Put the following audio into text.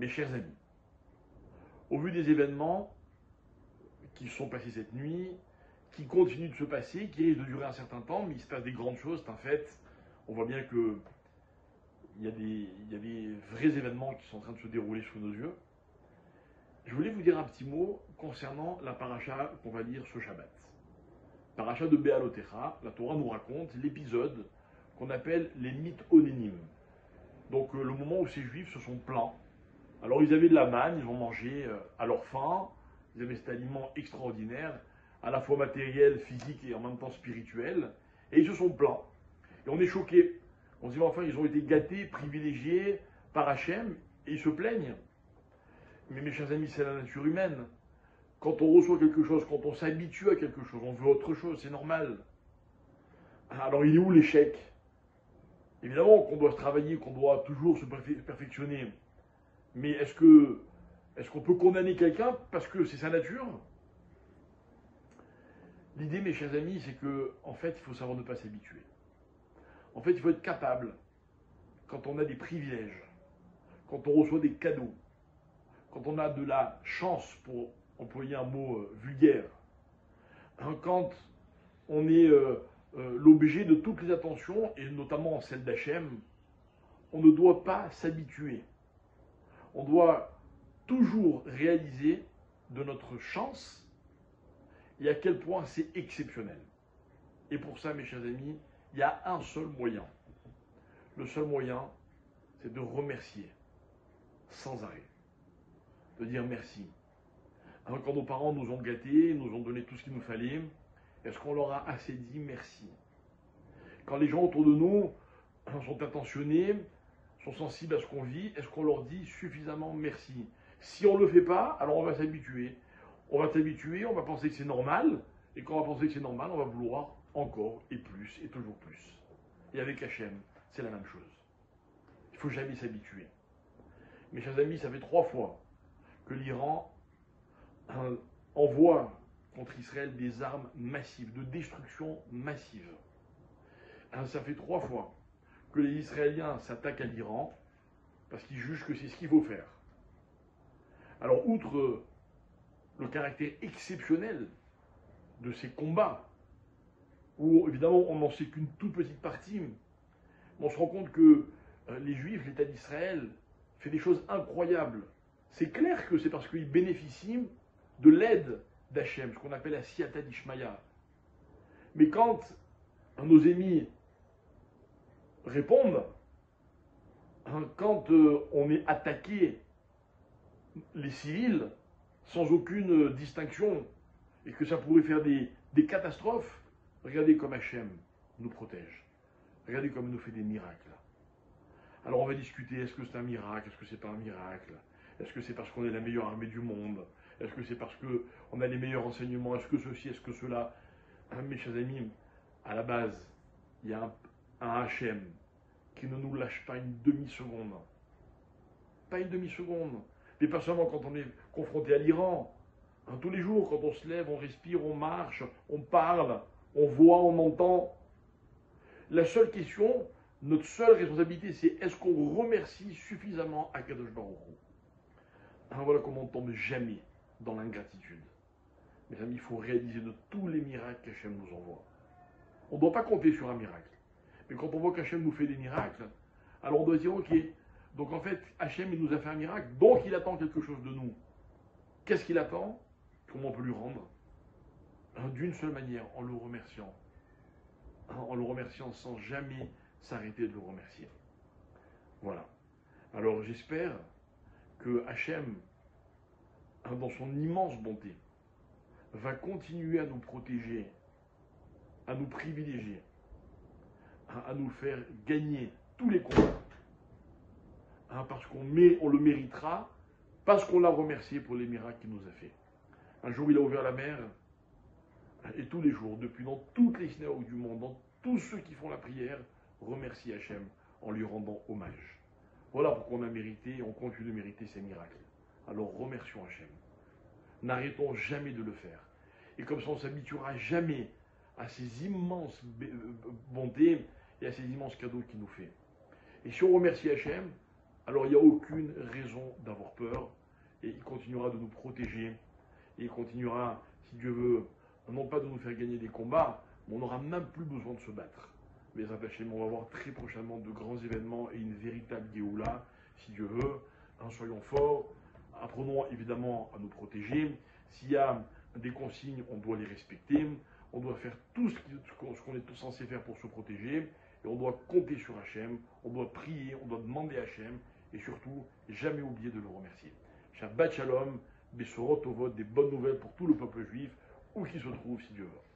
Mes chers amis, au vu des événements qui se sont passés cette nuit, qui continuent de se passer, qui risquent de durer un certain temps, mais il se passe des grandes choses, c'est un fait. On voit bien qu'il y a des vrais événements qui sont en train de se dérouler sous nos yeux. Je voulais vous dire un petit mot concernant la paracha qu'on va lire ce Shabbat. Paracha de Béalotecha, la Torah nous raconte l'épisode qu'on appelle les Mitonénim. Donc le moment où ces juifs se sont plaints. Alors ils avaient de la manne, ils ont mangé à leur faim, ils avaient cet aliment extraordinaire, à la fois matériel, physique et en même temps spirituel, et ils se sont plaints. Et on est choqués. On se dit, enfin, ils ont été gâtés, privilégiés par Hachem, et ils se plaignent. Mais mes chers amis, c'est la nature humaine. Quand on reçoit quelque chose, quand on s'habitue à quelque chose, on veut autre chose, c'est normal. Alors il est où l'échec? Évidemment qu'on doit se travailler, qu'on doit toujours se perfectionner. Mais est-ce qu'on peut condamner quelqu'un parce que c'est sa nature? L'idée, mes chers amis, c'est que, en fait, il faut savoir ne pas s'habituer. En fait, il faut être capable, quand on a des privilèges, quand on reçoit des cadeaux, quand on a de la chance, pour employer un mot vulgaire, quand on est l'objet de toutes les attentions, et notamment celle d'Hachem, on ne doit pas s'habituer. On doit toujours réaliser de notre chance et à quel point c'est exceptionnel. Et pour ça, mes chers amis, il y a un seul moyen. Le seul moyen, c'est de remercier sans arrêt, de dire merci. Alors, quand nos parents nous ont gâtés, nous ont donné tout ce qu'il nous fallait, est-ce qu'on leur a assez dit merci? Quand les gens autour de nous sont attentionnés, sont sensibles à ce qu'on vit, est-ce qu'on leur dit suffisamment merci? Si on ne le fait pas, alors on va s'habituer. On va s'habituer, on va penser que c'est normal, et quand on va penser que c'est normal, on va vouloir encore et plus et toujours plus. Et avec Hachem, c'est la même chose. Il ne faut jamais s'habituer. Mes chers amis, ça fait 3 fois que l'Iran envoie contre Israël des armes massives, de destruction massive. Ça fait 3 fois que les Israéliens s'attaquent à l'Iran parce qu'ils jugent que c'est ce qu'il faut faire. Alors, outre le caractère exceptionnel de ces combats, où évidemment on n'en sait qu'une toute petite partie, on se rend compte que les Juifs, l'État d'Israël, fait des choses incroyables. C'est clair que c'est parce qu'ils bénéficient de l'aide d'Hachem, ce qu'on appelle la Siyata d'Ishmaïa. Mais quand nos ennemis répondent, quand on est attaqué, les civils, sans aucune distinction, et que ça pourrait faire des catastrophes, regardez comme Hachem nous protège. Regardez comme il nous fait des miracles. Alors on va discuter, est-ce que c'est un miracle, est-ce que c'est pas un miracle? Est-ce que c'est parce qu'on est la meilleure armée du monde? Est-ce que c'est parce qu'on a les meilleurs renseignements? Est-ce que ceci, est-ce que cela? Mes chers amis, à la base, il y a un Hachem qui ne nous lâche pas une demi-seconde. Pas une demi-seconde. Mais pas seulement quand on est confronté à l'Iran. Tous les jours, quand on se lève, on respire, on marche, on parle, on voit, on entend. La seule question, notre seule responsabilité, c'est est-ce qu'on remercie suffisamment Akadosh Baruch Hu? Voilà comment on ne tombe jamais dans l'ingratitude. Mes amis, il faut réaliser de tous les miracles qu'Hachem nous envoie. On ne doit pas compter sur un miracle. Mais quand on voit qu'Hachem nous fait des miracles, alors on doit dire, ok, donc en fait, Hachem, il nous a fait un miracle, donc il attend quelque chose de nous. Qu'est-ce qu'il attend? Comment on peut lui rendre? D'une seule manière, en le remerciant. En le remerciant sans jamais s'arrêter de le remercier. Voilà. Alors j'espère que Hachem, dans son immense bonté, va continuer à nous protéger, à nous privilégier, à nous faire gagner tous les combats. Parce qu'on le méritera, parce qu'on l'a remercié pour les miracles qu'il nous a fait. Un jour, il a ouvert la mer, et tous les jours, depuis dans toutes les synagogues du monde, dans tous ceux qui font la prière, remercient Hachem en lui rendant hommage. Voilà pourquoi on a mérité et on continue de mériter ces miracles. Alors remercions Hachem. N'arrêtons jamais de le faire. Et comme ça, on ne s'habituera jamais à ces immenses bontés et à ces immenses cadeaux qu'il nous fait. Et si on remercie Hachem, alors il n'y a aucune raison d'avoir peur, et il continuera de nous protéger, et il continuera, si Dieu veut, non pas de nous faire gagner des combats, mais on n'aura même plus besoin de se battre. Mais attachez, on va voir très prochainement de grands événements et une véritable Géoula, si Dieu veut. Soyons forts, apprenons évidemment à nous protéger. S'il y a des consignes, on doit les respecter. On doit faire tout ce qu'on est censé faire pour se protéger. Et on doit compter sur Hachem, on doit prier, on doit demander à Hachem. Et surtout, jamais oublier de le remercier. Shabbat Shalom, Bessorot Tovot, des bonnes nouvelles pour tout le peuple juif, où qu'il se trouve, si Dieu veut.